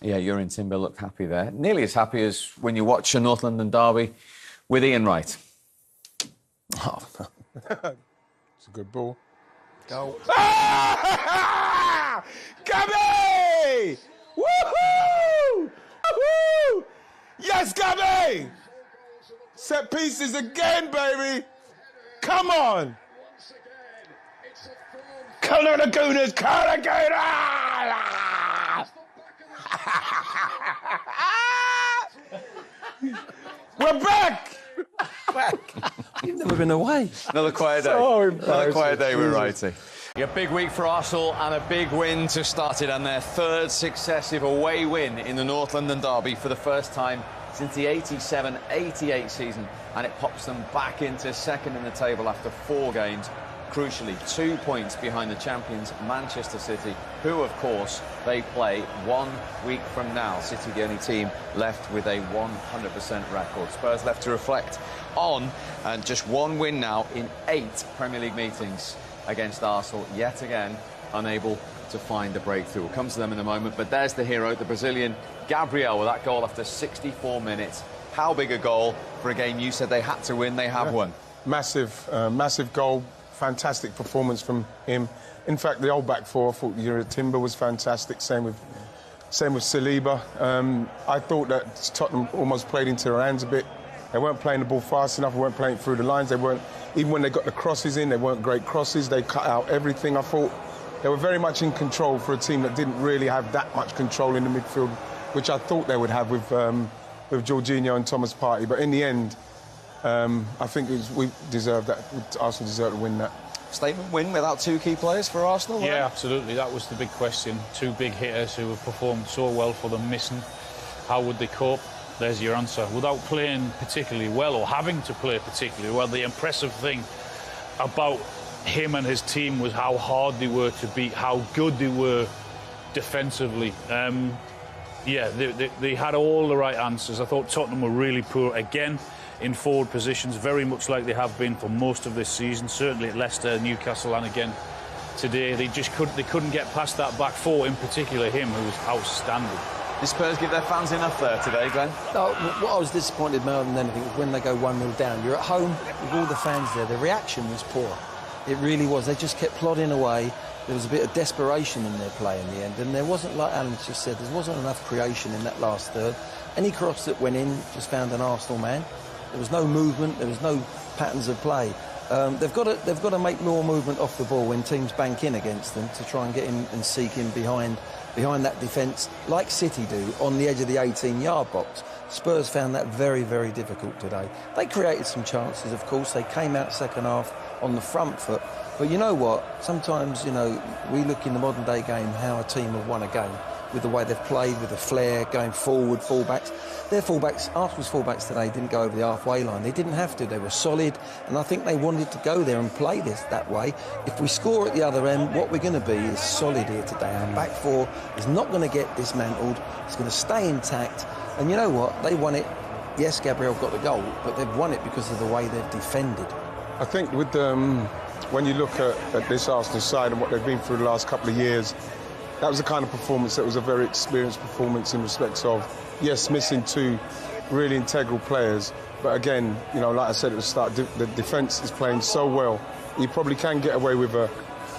Yeah, you're in Timber looked happy there. Nearly as happy as when you watch a North London derby with Ian Wright. Oh, it's a good ball. Goal. Ah! Gabby! Woohoo! Woohoo! Yes, Gabby! Set pieces again, baby! Come on! Lagooners! We're back! You've never been away. Another quiet day. Another quiet day with Wrighty. A big week for Arsenal and a big win to start it, and their third successive away win in the North London derby for the first time since the 87-88 season, and it pops them back into second in the table after 4 games. Crucially, 2 points behind the champions Manchester City, who, of course, they play 1 week from now. City, the only team left with a 100% record. Spurs left to reflect on, and just 1 win now in 8 Premier League meetings against Arsenal, yet again unable to find the breakthrough. We'll come to them in a moment, but there's the hero, the Brazilian Gabriel, with that goal after 64 minutes. How big a goal for a game you said they had to win, they have won. Massive, massive goal. Fantastic performance from him. In fact, the old back four, I thought Timber was fantastic. Same with Saliba. I thought that Tottenham almost played into their hands a bit. They weren't playing the ball fast enough. They weren't playing through the lines. They weren't, even when they got the crosses in, they weren't great crosses. They cut out everything. I thought they were very much in control for a team that didn't really have that much control in the midfield, which I thought they would have with Jorginho and Thomas Partey. But in the end, I think we deserved that. Arsenal deserved to win that. Statement win without 2 key players for Arsenal? Yeah, right? Absolutely. That was the big question. 2 big hitters who have performed so well for them missing. How would they cope? There's your answer. Without playing particularly well or having to play particularly well, the impressive thing about him and his team was how hard they were to beat, how good they were defensively. Yeah, they had all the right answers. I thought Tottenham were really poor again in forward positions, very much like they have been for most of this season, certainly at Leicester, Newcastle, and again today. They couldn't get past that back four, in particular him, who was outstanding. Did Spurs give their fans enough there today, Glenn? No, what I was disappointed more than anything was when they go 1-0 down. You're at home with all the fans there. The reaction was poor. It really was. They just kept plodding away. There was a bit of desperation in their play in the end, and there wasn't, like Alan just said, there wasn't enough creation in that last third. Any cross that went in just found an Arsenal man. There was no movement. There was no patterns of play. They've got to make more movement off the ball when teams bank in against them to try and get in and seek in behind that defence, like City do, on the edge of the 18-yard box. Spurs found that very, very difficult today. They created some chances, of course. They came out second half on the front foot. But you know what? Sometimes, you know, we look in the modern-day game how a team have won a game with the way they've played, with the flair, going forward, fullbacks. Their fullbacks, Arsenal's fullbacks today didn't go over the halfway line. They didn't have to. They were solid, and I think they wanted to go there and play this that way. If we score at the other end, what we're going to be is solid here today. Our back four is not going to get dismantled. It's going to stay intact. And you know what? They won it. Yes, Gabriel got the goal, but they've won it because of the way they've defended. I think with when you look at this Arsenal side and what they've been through the last couple of years, that was the kind of performance that was a very experienced performance in respect of, yes, missing 2 really integral players. But again, you know, like I said at the start, the defence is playing so well. You probably can get away with a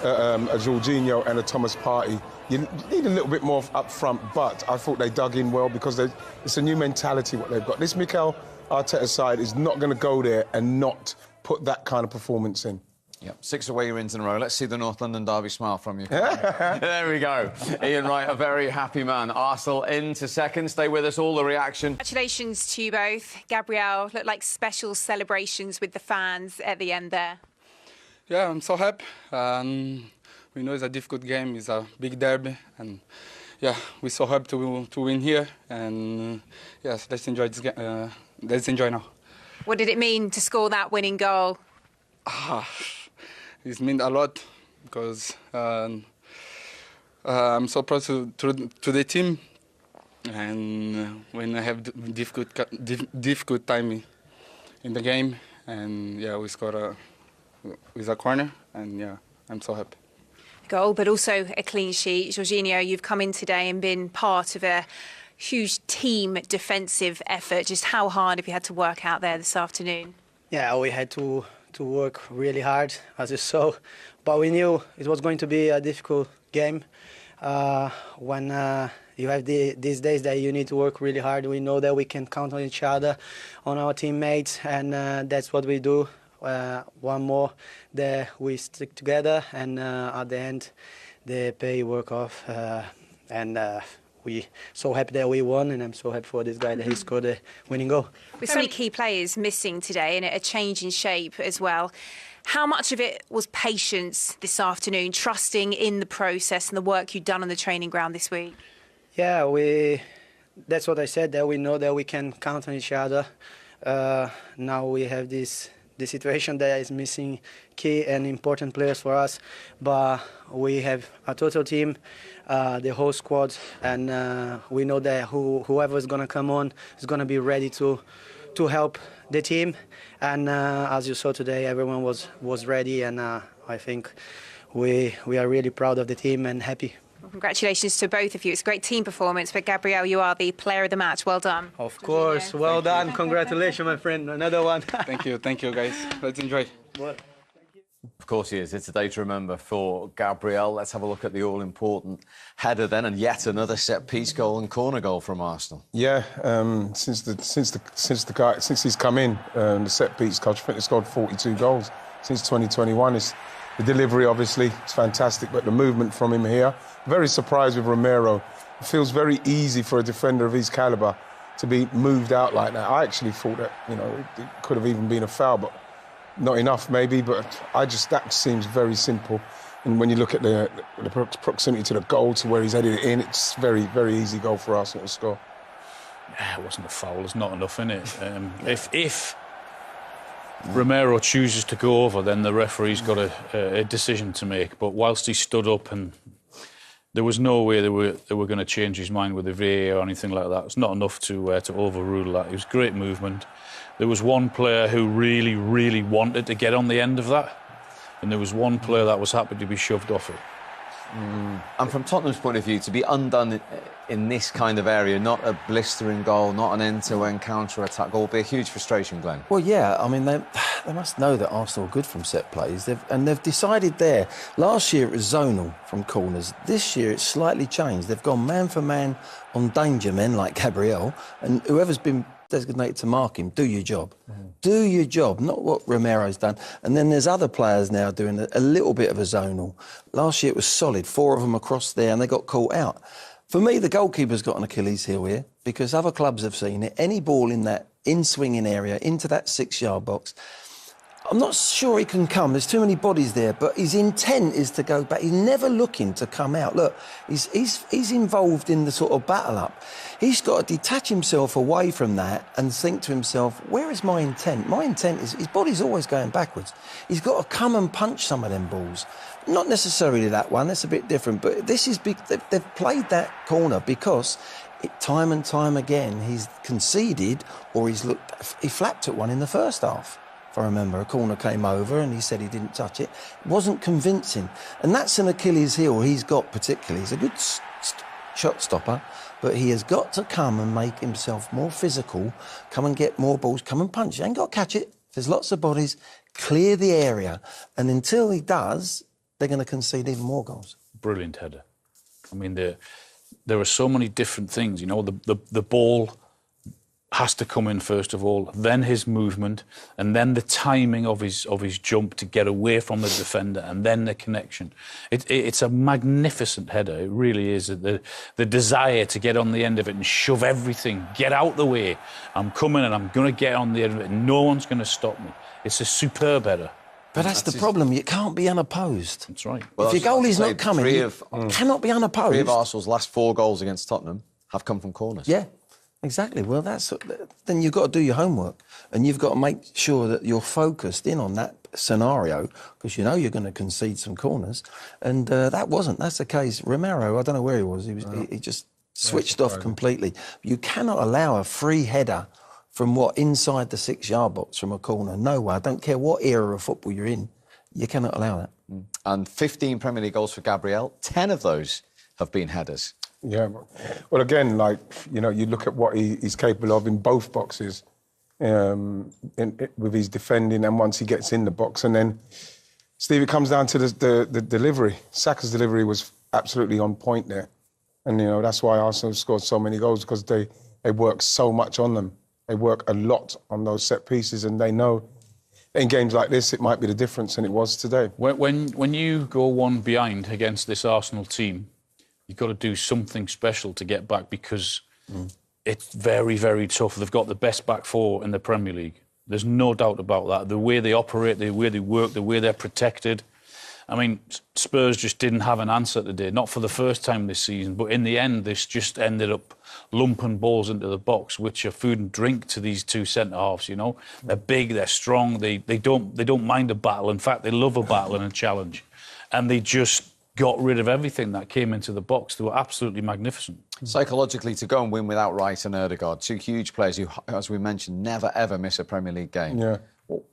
Jorginho and a Thomas Partey. You need a little bit more up front, but I thought they dug in well because it's a new mentality what they've got. This Mikel Arteta side is not going to go there and not put that kind of performance in. Yep, 6 away wins in a row. Let's see the North London derby smile from you. There we go. Ian Wright, a very happy man. Arsenal into second. Stay with us, all the reaction. Congratulations to you both. Gabriel, looked like special celebrations with the fans at the end there. Yeah, I'm so happy. We know it's a difficult game. It's a big derby. And, yeah, we're so happy to win here. And, yes, let's enjoy this game. Let's enjoy now. What did it mean to score that winning goal? It meant a lot because I'm so proud to the team, and when I have difficult time in the game, and yeah, we scored with a corner, and yeah, I'm so happy. goal, but also a clean sheet. Jorginho, you've come in today and been part of a huge team defensive effort. Just how hard have you had to work out there this afternoon? Yeah, we had to work really hard, as you saw, but we knew it was going to be a difficult game. When you have these days that you need to work really hard, we know that we can count on each other, on our teammates, and that's what we do. One more that we stick together, and at the end, the pay work off, and we so happy that we won, and I'm so happy for this guy that he scored a winning goal. With so many key players missing today and a change in shape as well, how much of it was patience this afternoon, trusting in the process and the work you've done on the training ground this week? Yeah, that's what I said, that we know that we can count on each other. Now we have this situation that is missing key and important players for us, but we have a total team, the whole squad, and we know that whoever is going to come on is going to be ready to help the team. And as you saw today, everyone was ready, and I think we are really proud of the team and happy. Well, congratulations to both of you. It's a great team performance, but Gabriel, you are the player of the match. Well done. Of course, well done. Congratulations, my friend. Another one. Thank you, guys. Let's enjoy. Of course he is. It's a day to remember for Gabriel. Let's have a look at the all-important header then, and yet another set-piece goal and corner goal from Arsenal. Yeah, since he's come in, the set-piece coach, I think he scored 42 goals since 2021. It's the delivery, obviously, it's fantastic, but the movement from him here. Very surprised with Romero. It feels very easy for a defender of his calibre to be moved out like that. I actually thought that, it could have even been a foul, but not enough maybe, but that seems very simple. And when you look at the proximity to the goal, to where he's headed it in, it's very, very easy goal for Arsenal to score. Yeah, it wasn't a foul. There's not enough in it. If Romero chooses to go over, then the referee's got a decision to make. But whilst he stood up, and there was no way they were going to change his mind with the VAR or anything like that. It's not enough to overrule that. It was great movement. There was one player who really, really wanted to get on the end of that, and there was one player that was happy to be shoved off it. And from Tottenham's point of view, to be undone in this kind of area, not a blistering goal, not an end-to-end counter-attack goal, will be a huge frustration, Glenn. Well, yeah, I mean, they must know that Arsenal are good from set plays. They've decided there. Last year it was zonal from corners. This year it's slightly changed. They've gone man for man on danger men like Gabriel, and whoever's been designated to mark him, do your job. Do your job, not what Romero's done. And then there's other players now doing a little bit of a zonal. Last year it was solid, 4 of them across there, and they got caught out. For me, the goalkeeper's got an Achilles heel here, because other clubs have seen it. Any ball in that in-swinging area, into that 6-yard box, I'm not sure he can come. There's too many bodies there, but his intent is to go back. He's never looking to come out. Look, he's involved in the sort of battle up. He's got to detach himself away from that and think to himself, where is my intent? My intent is, his body's always going backwards. He's got to come and punch some of them balls. Not necessarily that one, that's a bit different, but this is big. They've played that corner because time and time again he's conceded, or he flapped at one in the first half. I remember a corner came over and he said he didn't touch it. It wasn't convincing. And that's an Achilles heel he's got particularly. He's a good shot stopper, but he has got to come and make himself more physical, come and get more balls, come and punch. He ain't got to catch it. There's lots of bodies. Clear the area. And until he does, they're going to concede even more goals. Brilliant header. I mean, there are so many different things. The ball has to come in first of all, then his movement, and then the timing of his jump to get away from the defender, and then the connection. It's a magnificent header. It really is. The desire to get on the end of it and shove everything, get out the way. I'm coming and I'm going to get on the end of it. No one's going to stop me. It's a superb header. But that's the problem. You can't be unopposed. That's right. If your goalie's not coming, you cannot be unopposed. 3 of Arsenal's last 4 goals against Tottenham have come from corners. Yeah. Exactly. Well, then you've got to do your homework, and you've got to make sure that you're focused in on that scenario, because you're going to concede some corners, and that's the case. Romero, I don't know where he was. He just switched off completely. You cannot allow a free header from inside the 6-yard box from a corner. No way. I don't care what era of football you're in. You cannot allow that. And 15 Premier League goals for Gabriel. 10 of those have been headers. Yeah, well, again, like, you know, you look at what he's capable of in both boxes, with his defending and once he gets in the box. And then, Steve, it comes down to the delivery. Saka's delivery was absolutely on point there. And, you know, that's why Arsenal scored so many goals, because they work so much on them. They work a lot on those set pieces, and they know in games like this it might be the difference, and it was today. When you go one behind against this Arsenal team, you've got to do something special to get back, because it's very, very tough. They've got the best back four in the Premier League. There's no doubt about that. The way they operate, the way they work, the way they're protected. I mean, Spurs just didn't have an answer today, not for the first time this season, but in the end, this just ended up lumping balls into the box, which are food and drink to these two centre-halves, you know. They're big, they're strong, they don't mind a battle. In fact, they love a battle and a challenge. And they just got rid of everything that came into the box. They were absolutely magnificent. Psychologically, to go and win without Wright and Ødegaard, two huge players who, as we mentioned, never, ever miss a Premier League game. Yeah.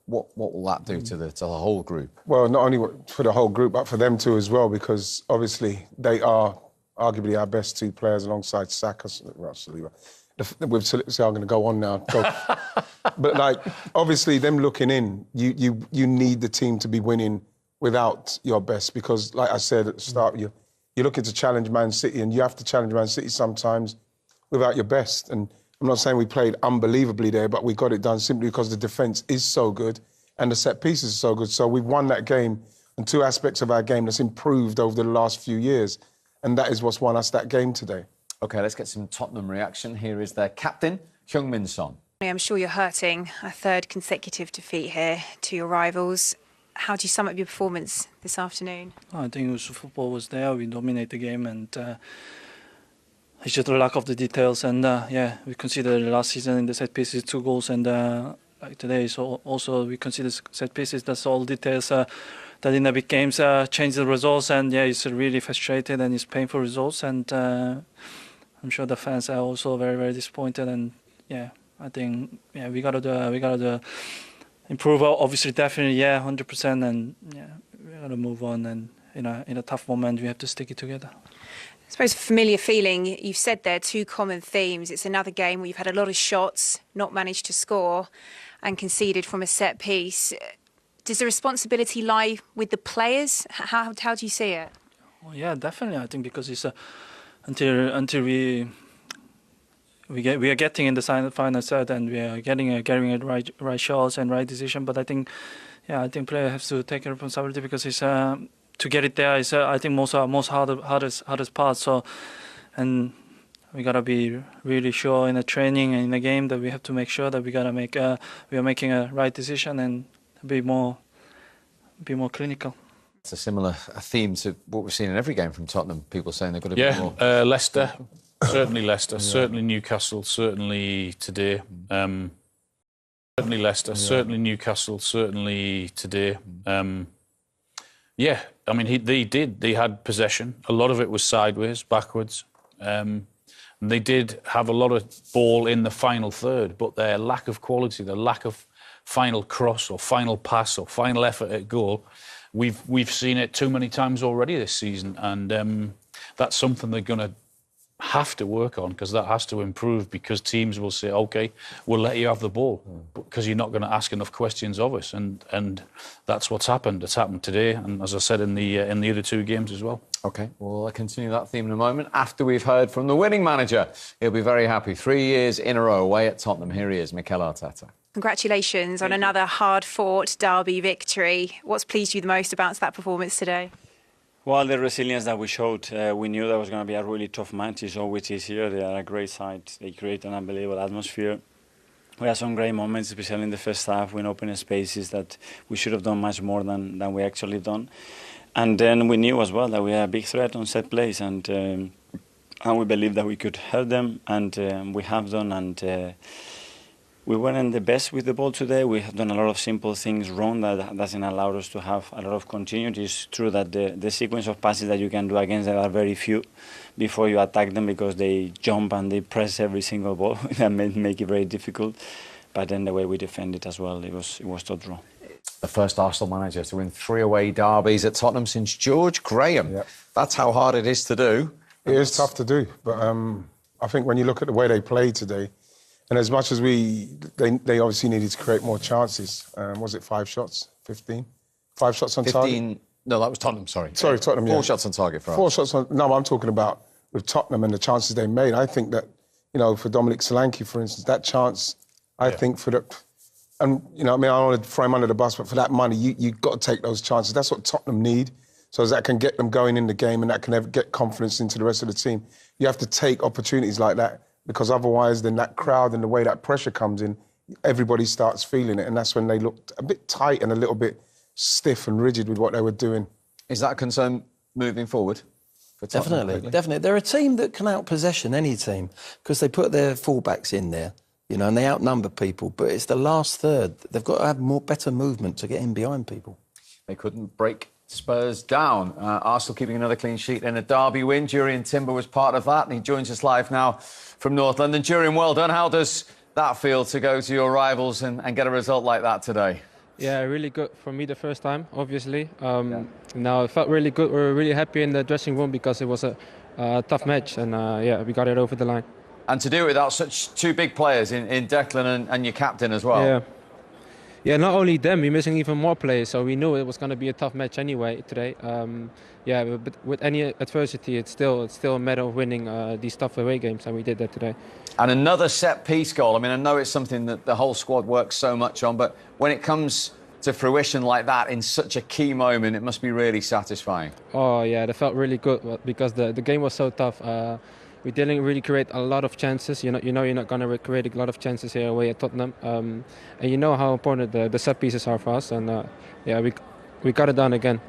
What will that do to the whole group? Well, not only for the whole group, but for them too as well, because obviously they are arguably our best two players alongside Saka. Well, Saliba. With Saliba, I'm going to go on now. But, like, obviously them looking in, you need the team to be winning without your best, because, like I said at the start, you're looking to challenge Man City, and you have to challenge Man City sometimes without your best. And I'm not saying we played unbelievably there, but we got it done simply because the defence is so good and the set pieces are so good. So we've won that game on two aspects of our game that's improved over the last few years, and that is what's won us that game today. OK, let's get some Tottenham reaction. Here is their captain, Heung-min Son. I'm sure you're hurting. A third consecutive defeat here to your rivals. How do you sum up your performance this afternoon? I think football was there. We dominated the game, and it's just the lack of the details. And yeah, we considered last season in the set pieces 2 goals, and like today, so also we consider set pieces. That's all details that in the big games change the results. And yeah, it's really frustrated and it's painful results. And I'm sure the fans are also very, very disappointed. And yeah, I think we gotta improve. Obviously, definitely, 100%. And yeah, we gotta move on. And in a tough moment, we have to stick it together. I suppose a familiar feeling. You've said there 2 common themes. It's another game where you've had a lot of shots, not managed to score, and conceded from a set piece. Does the responsibility lie with the players? How do you see it? Well, yeah, definitely. I think because it's until we are getting in the final set and we are getting it right shots and right decision. But I think players have to take responsibility, because it's to get it there is I think most hardest part. So, and we gotta be really sure in the training and in the game that we have to make sure that we are making a right decision and be more clinical. It's a similar theme to what we've seen in every game from Tottenham. People saying they've got to be more. Leicester, certainly Leicester, certainly Newcastle, certainly today. Certainly Leicester, certainly Newcastle, certainly today. Yeah, I mean, they had possession. A lot of it was sideways, backwards. And they did have a lot of ball in the final third, but their lack of quality, their lack of final cross or final pass or final effort at goal, we've seen it too many times already this season. And that's something they're going to have to work on, because that has to improve, because teams will say, OK, we'll let you have the ball because you're not going to ask enough questions of us. And that's what's happened. It's happened today, and as I said, in the other 2 games as well. OK, well, I'll continue that theme in a moment after we've heard from the winning manager. He'll be very happy. 3 years in a row away at Tottenham. Here he is, Mikel Arteta. Congratulations on another hard-fought derby victory. What's pleased you the most about that performance today? Well, the resilience that we showed. We knew that was going to be a really tough match. It's always easier. They are a great side. They create an unbelievable atmosphere. We had some great moments, especially in the first half, when open spaces that we should have done much more than we actually done. And then we knew as well that we had a big threat on set plays, and we believed that we could help them, and we have done. And we weren't the best with the ball today. We have done a lot of simple things wrong that doesn't allow us to have a lot of continuity. It's true that the sequence of passes that you can do against them are very few before you attack them, because they jump and they press every single ball and make it very difficult. But then the way we defend it as well, it was tough draw. The first Arsenal manager to win 3 away derbies at Tottenham since George Graham. Yep. That's how hard it is to do. It is tough to do, but I think when you look at the way they played today, and as much as they obviously needed to create more chances. Was it 5 shots? 15? 5 shots on 15, target? No, that was Tottenham, sorry. Sorry, Tottenham, 4 shots on target for us. 4 shots on... No, I'm talking about with Tottenham and the chances they made. I think that, you know, for Dominic Solanke, for instance, that chance, I think for the... And, you know, I mean, I don't want to throw him under the bus, but for that money, you've got to take those chances. That's what Tottenham need, so that can get them going in the game and that can get confidence into the rest of the team. You have to take opportunities like that, because otherwise then that crowd and the way that pressure comes in, everybody starts feeling it, and that's when they looked a bit tight and a little bit stiff and rigid with what they were doing. Is that a concern moving forward? For Tottenham, Definitely. They're a team that can out-possession any team because they put their fullbacks in there, you know, and they outnumber people, but it's the last third. They've got to have better movement to get in behind people. They couldn't break Spurs down. Arsenal keeping another clean sheet in a derby win. Jurrien Timber was part of that, and he joins us live now from North London. Jurrien, well done. How does that feel to go to your rivals and get a result like that today? Yeah, really good for me the first time, obviously. Now, it felt really good. We were really happy in the dressing room because it was a tough match, and yeah, we got it over the line. And to do it without such 2 big players in Declan and your captain as well. Yeah. Yeah, not only them, we're missing even more players, so we knew it was going to be a tough match anyway today. Yeah, but with any adversity, it's still a matter of winning these tough away games, and we did that today. And another set-piece goal. I mean, I know it's something that the whole squad works so much on, but when it comes to fruition like that in such a key moment, it must be really satisfying. Oh, yeah, that felt really good because the game was so tough. We didn't really create a lot of chances. You know you're not going to create a lot of chances here away at Tottenham. And you know how important the set pieces are for us. And yeah, we got it done again.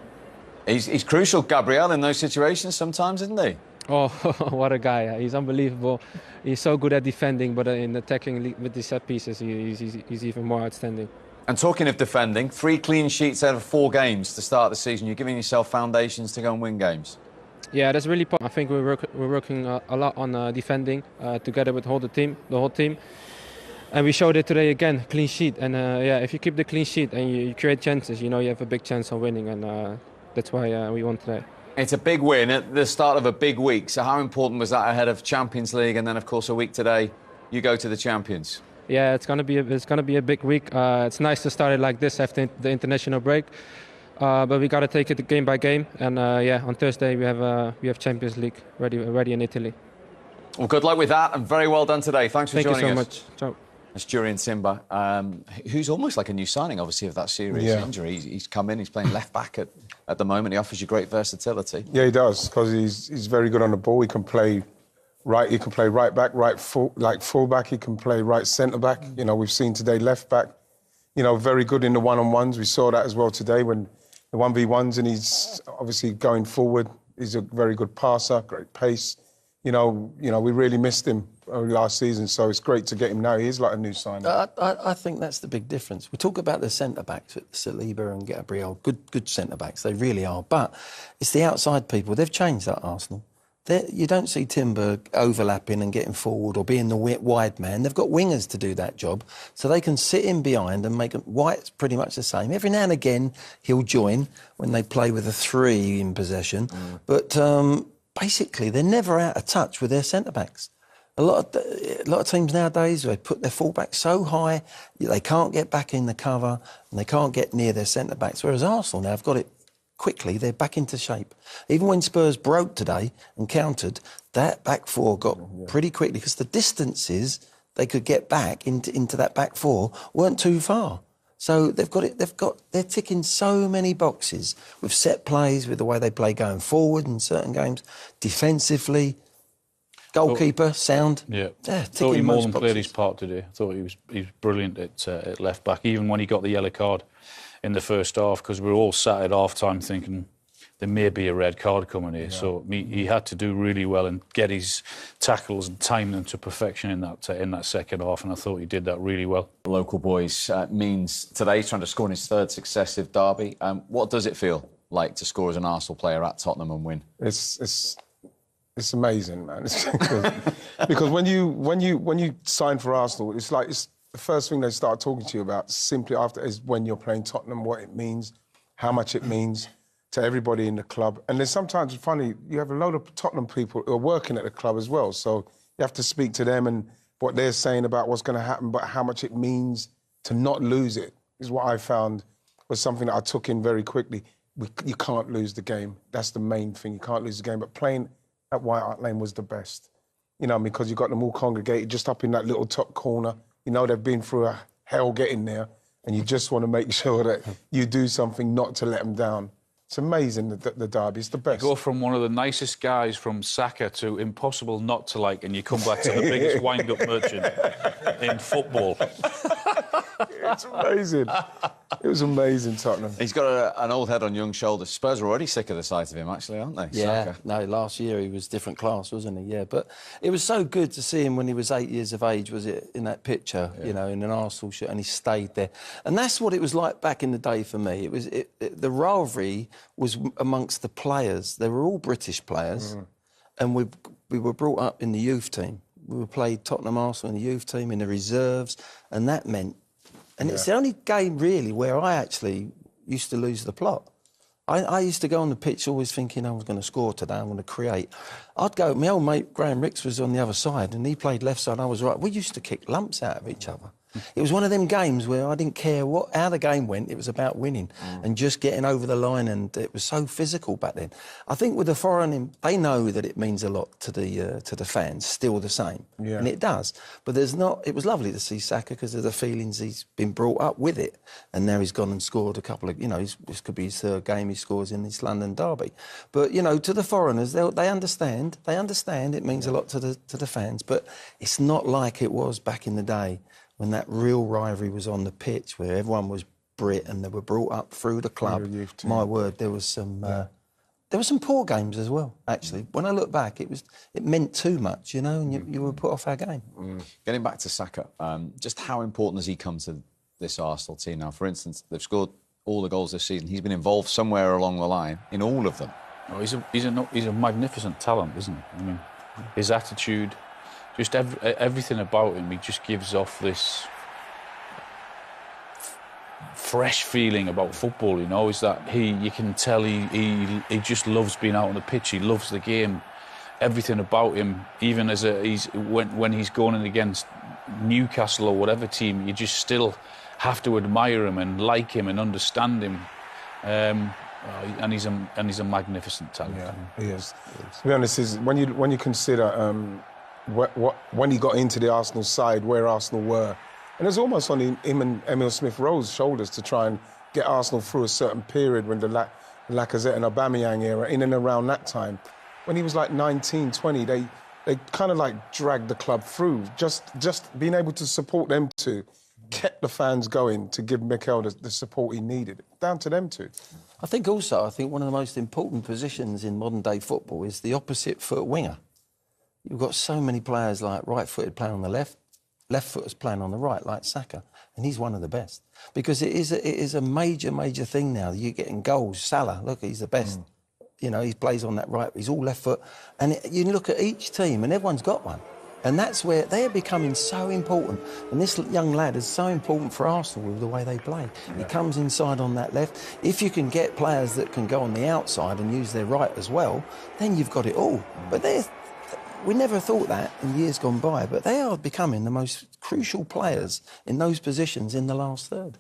He's crucial, Gabriel, in those situations sometimes, isn't he? Oh, what a guy. He's unbelievable. He's so good at defending, but in attacking with the set pieces, he's even more outstanding. And talking of defending, 3 clean sheets out of 4 games to start the season. You're giving yourself foundations to go and win games. Yeah, that's really important. I think we're working a lot on defending together with the whole team. And we showed it today again, clean sheet. And yeah, if you keep the clean sheet and you create chances, you know you have a big chance of winning. And that's why we won today. It's a big win at the start of a big week. So how important was that ahead of Champions League? And then, of course, a week today, you go to the Champions. Yeah, it's gonna be a big week. It's nice to start it like this after the international break. But we got to take it game by game, and yeah, on Thursday we have Champions League ready in Italy. Well, good luck with that, and very well done today. Thanks for joining us. Thank you so much. Ciao. That's Jurrien Timber, who's almost like a new signing, obviously, of that serious injury. He's come in, he's playing left back at the moment. He offers you great versatility. Yeah, he does, because he's very good on the ball. He can play right. He can play right back, full back. He can play right centre back. You know, we've seen today left back. You know, very good in the one-on-ones. We saw that as well today when the 1v1s, and he's obviously going forward. He's a very good passer, great pace. You know, we really missed him last season, so it's great to get him now. He is like a new signing. I think that's the big difference. We talk about the centre-backs, Saliba and Gabriel, good centre-backs, they really are. But it's the outside people. They've changed that, Arsenal. You don't see Timber overlapping and getting forward or being the wide man. They've got wingers to do that job, so they can sit in behind and make them. White's pretty much the same. Every now and again, he'll join when they play with a 3 in possession. But basically, they're never out of touch with their centre-backs. A lot of teams nowadays, they put their full-backs so high, they can't get back in the cover and they can't get near their centre-backs, whereas Arsenal now have got it quickly, they're back into shape. Even when Spurs broke today and countered, that back 4 got pretty quickly because the distances they could get back into that back 4 weren't too far. So they're ticking so many boxes with set plays, with the way they play going forward in certain games, defensively, goalkeeper, sound. Yeah, ticking thought he more than boxes. played his part today. I thought he was brilliant at left back, even when he got the yellow card in the first half, because we were all sat at half-time thinking there may be a red card coming here. Yeah. So he had to do really well and get his tackles and time them to perfection in that second half, and I thought he did that really well. Local boys means today trying to score in his 3rd successive derby. What does it feel like to score as an Arsenal player at Tottenham and win? It's amazing, man. Because when you sign for Arsenal, it's the first thing they start talking to you about simply after is when you're playing Tottenham, what it means, how much it means to everybody in the club. And then sometimes it's funny, you have a load of Tottenham people who are working at the club as well. So you have to speak to them and what they're saying about what's going to happen, but how much it means to not lose it is what I found was something that I took in very quickly. You can't lose the game. That's the main thing. You can't lose the game. But playing at White Hart Lane was the best. You know, because you got them all congregated just up in that little top corner. You know, they've been through a hell getting there, and you just want to make sure that you do something not to let them down. It's amazing, the derby. It's the best. You go from one of the nicest guys from Saka to impossible not to like, and you come back to the biggest wind-up merchant in football. It's amazing. It was amazing, Tottenham. He's got an old head on young shoulders. Spurs are already sick of the sight of him, actually, aren't they? Yeah, Saka. no, last year he was different class, wasn't he? Yeah, but it was so good to see him when he was 8 years of age, was it, in that picture, you know, in an Arsenal shirt, and he stayed there. And that's what it was like back in the day for me. It was the rivalry was amongst the players. They were all British players, and we were brought up in the youth team. We were played Tottenham Arsenal in the youth team, in the reserves, and that meant... And it's the only game, really, where I actually used to lose the plot. I used to go on the pitch always thinking I was going to score today, I'm going to create. I'd go... My old mate, Graham Ricks, was on the other side, and he played left side, I was right. We used to kick lumps out of each other. It was one of them games where I didn't care how the game went, it was about winning and just getting over the line, and it was so physical back then. I think with the foreign, they know that it means a lot to the fans, still the same, and it does. But there's not... It was lovely to see Saka because of the feelings he's been brought up with it, and now he's gone and scored a couple of... You know, this could be his third game he scores in this London derby. But, you know, to the foreigners, they understand. They understand it means a lot to the fans, but it's not like it was back in the day, when that real rivalry was on the pitch, where everyone was Brit and they were brought up through the club. My word, there was some poor games as well, actually. When I look back, it meant too much, you know, and you were put off our game. Getting back to Saka, just how important has he come to this Arsenal team now? For instance, they've scored all the goals this season. He's been involved somewhere along the line in all of them. Oh, he's a magnificent talent, isn't he? I mean, his attitude... Just everything about him, he just gives off this fresh feeling about football, you know, is that you can tell he just loves being out on the pitch, he loves the game. Everything about him, even as when he's going in against Newcastle or whatever team, you just still have to admire him and like him and understand him. And he's a magnificent talent. Yeah, he is. To be honest, when you consider when he got into the Arsenal side, where Arsenal were, and it was almost on him and Emile Smith-Rowe's shoulders to try and get Arsenal through a certain period when the Lacazette and Aubameyang era, in and around that time. When he was like 19, 20, they kind of like dragged the club through. Just being able to support them two kept the fans going to give Mikel the support he needed. Down to them two. I think one of the most important positions in modern-day football is the opposite foot winger. You've got so many players like right-footed playing on the left, left-footers playing on the right, like Saka, and he's one of the best. Because it is a major thing now. You're getting goals. Salah, look, he's the best. You know, he plays on that right, he's all left foot. And you look at each team, and everyone's got one. And that's where they're becoming so important. And this young lad is so important for Arsenal with the way they play. He comes inside on that left. If you can get players that can go on the outside and use their right as well, then you've got it all. But we never thought that in years gone by, but they are becoming the most crucial players in those positions in the last third.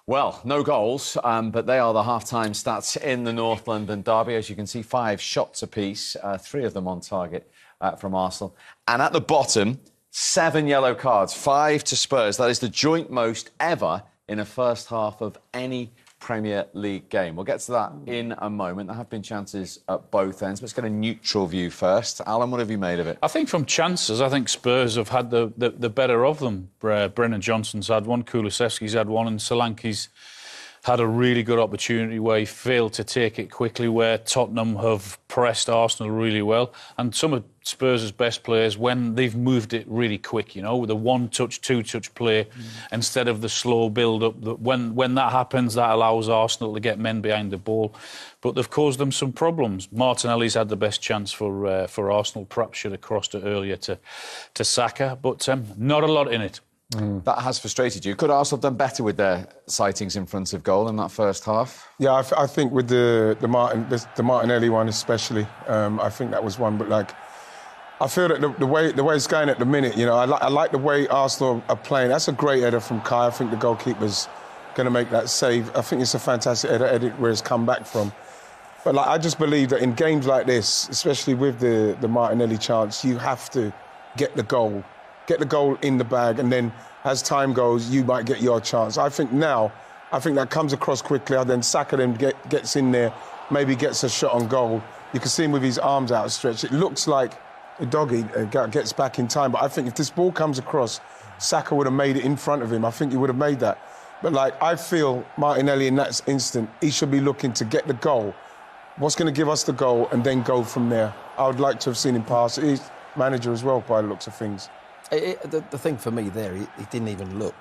Well, no goals, but they are the half-time stats in the North London derby. As you can see, 5 shots apiece, 3 of them on target from Arsenal. And at the bottom, 7 yellow cards, 5 to Spurs. That is the joint most ever in a first half of any Premier League game. We'll get to that in a moment. There have been chances at both ends. Let's get a neutral view first. Alan, what have you made of it? I think from chances, I think Spurs have had the better of them. Brennan Johnson's had one, Kulusevski's had one, and Solanke's had a really good opportunity where he failed to take it quickly, where Tottenham have pressed Arsenal really well. And some of Spurs' best players, when they've moved it really quick, you know, with a 1-touch, 2-touch play instead of the slow build-up. When that happens, that allows Arsenal to get men behind the ball. But they've caused them some problems. Martinelli's had the best chance for Arsenal. Perhaps should have crossed it earlier to Saka. But not a lot in it. That has frustrated you. Could Arsenal have done better with their sightings in front of goal in that first half? Yeah, I think with the Martinelli one especially, I think that was one. But like, I feel that the way it's going at the minute, you know, I like the way Arsenal are playing. That's a great header from Kai. I think the goalkeeper's going to make that save. I think it's a fantastic header where it's come back from. But like, I just believe that in games like this, especially with the Martinelli chance, you have to get the goal in the bag, and then as time goes, you might get your chance. I think that comes across quickly. Then Saka then gets in there, maybe gets a shot on goal. You can see him with his arms outstretched. It looks like a doggy gets back in time. But I think if this ball comes across, Saka would have made it in front of him. I think he would have made that. But like, I feel Martinelli in that instant, he should be looking to get the goal. What's going to give us the goal, and then go from there. I would like to have seen him pass. He's manager as well, by the looks of things. The thing for me there, he didn't even look.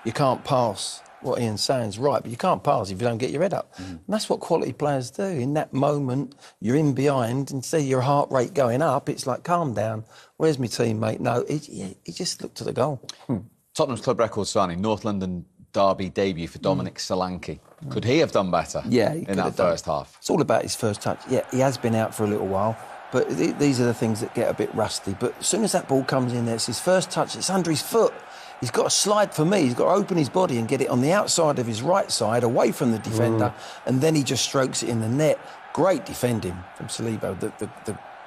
You can't pass. What Ian's saying is right, but you can't pass if you don't get your head up. And that's what quality players do. In that moment, you're in behind, and see your heart rate going up, it's like, calm down. Where's my teammate? No, he just looked to the goal. Tottenham's club record signing, North London derby debut for Dominic Solanke. Could he have done better in that first half? It's all about his first touch. Yeah, he has been out for a little while. But these are the things that get a bit rusty. But as soon as that ball comes in there, it's his first touch, it's under his foot. He's got to slide for me. He's got to open his body and get it on the outside of his right side, away from the defender, and then he just strokes it in the net. Great defending from Saliba.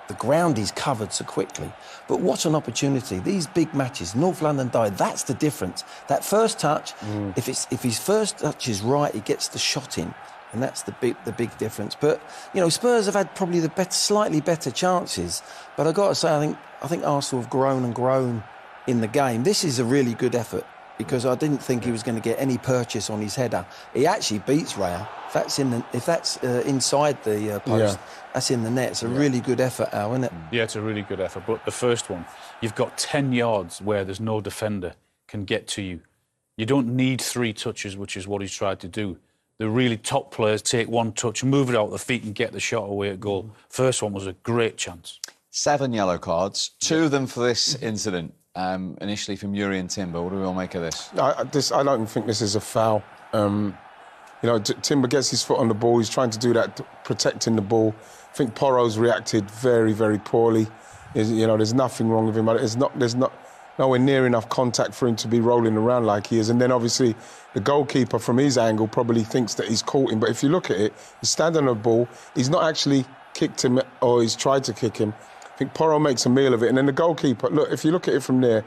The ground is covered so quickly. But what an opportunity. These big matches, North London Derby, that's the difference. That first touch, if his first touch is right, he gets the shot in. And that's the big difference. But, you know, Spurs have had probably slightly better chances. But I've got to say, I think Arsenal have grown in the game. This is a really good effort, because I didn't think he was going to get any purchase on his header. He actually beats Raya. If that's inside the post, that's in the net. It's a really good effort, Al, isn't it? Yeah, it's a really good effort. But the first one, you've got 10 yards where there's no defender can get to you. You don't need 3 touches, which is what he's tried to do. The really top players take 1 touch, move it out the feet and get the shot away at goal. First one was a great chance. 7 yellow cards, 2 of them for this incident, initially from Yuri and Timber. What do we all make of this? I don't think this is a foul. You know, Timber gets his foot on the ball. He's trying to do that, protecting the ball. I think Porro's reacted very, very poorly. You know, there's nothing wrong with him. There's not nowhere near enough contact for him to be rolling around like he is. And then obviously the goalkeeper from his angle probably thinks that he's caught him. But if you look at it, he's standing on the ball. He's not actually kicked him, or he's tried to kick him. I think Porro makes a meal of it. And then the goalkeeper, look, if you look at it from there,